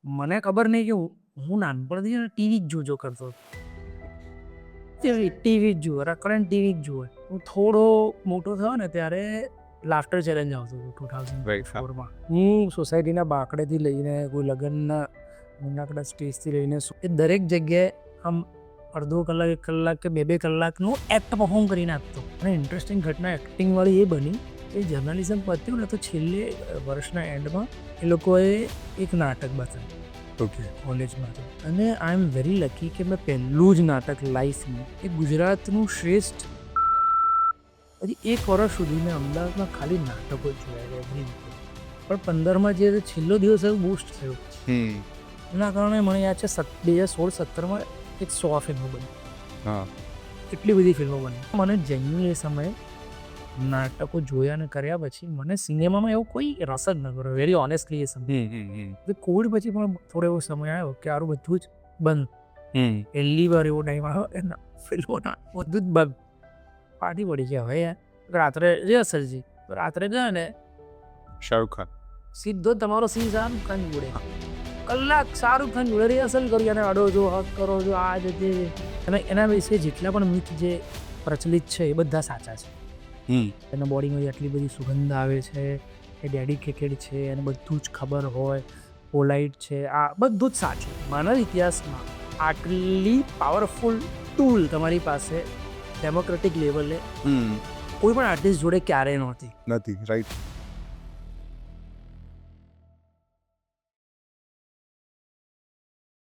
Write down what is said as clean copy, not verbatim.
મને ખબર નહીં કે હું નાનપણથી ટીવી જ જોજો કરતો ટીવી જ જુએ રકડન ટીવી જ જુએ. હું થોડો મોટો થયો ને ત્યારે લાફ્ટર ચેલેન્જ આવતું હતું 2004માં. હું સોસાયટીના બાકડેથી લઈને કોઈ લગ્નના નાનકડા સ્ટેજથી લઈને એ દરેક જગ્યાએ આમ અડધો કલાક 1 કલાક કે 2 કલાકનું એક્ટ પરફોર્મ કરીને આપતો. અને ઇન્ટરેસ્ટિંગ ઘટના એક્ટિંગવાળી એ બની એ જર્નલિઝમ પત્યું ને તો છેલ્લે વર્ષના એન્ડમાં એ લોકોએ એક નાટક બતાવ્યું. ઓકે. કોલેજમાં અને આઈ એમ વેરી લકી કે મેં પહેલું જ નાટક લાઈફનું એ ગુજરાતનું શ્રેષ્ઠ હજી 1 વર્ષ સુધી મેં અમદાવાદમાં ખાલી નાટકો જ જોયા પણ 15માં જે છેલ્લો દિવસ એવું બૂસ્ટ થયો એના કારણે મને યાદ છે 2016-17માં એક 100 ફિલ્મો બની. હા. એટલી બધી ફિલ્મો બની. મને જેન્યુઅલી એ સમયે નાટકો જોયા અને કર્યા પછી મને સિનેમામાં એવો કોઈ રસ જ ન કર્યો. વેરી ઓનેસ્ટલી એ સમય કોવિડ પછી પણ થોડો એવો સમય આવ્યો કે આરું બધું જ બંધ. પહેલી વાર એવો ટાઈમ આવ્યો એના ફિલ્મોના બધું જ બંધ. પાર્ટી પડી ગયા હવે યાર રાત્રે રિહર્સલજી રાત્રે ગયા ને શાહરુખ ખાન સીધો તમારો સીન શાહરુખ ખાન જોડે કલાક શાહરુખ ખાન જોડે રિહર્સલ કરી અને અડો છો હક કરો છો આ જ તે અને એના વિશે જેટલા પણ મિથ જે પ્રચલિત છે એ બધા સાચા છે. એના બોડીમાં આટલી બધી સુગંધ આવે છે એ ડેડિકેટેડ છે એને બધું જ ખબર હોય પોલાઇટ છે આ બધું જ સાચું. માનવ ઇતિહાસમાં આટલી પાવરફુલ ટૂલ તમારી પાસે ડેમોક્રેટિક લેવલે કોઈ પણ આર્ટિસ્ટ જોડે ક્યારેય નહોતી. નથી રાઈટ.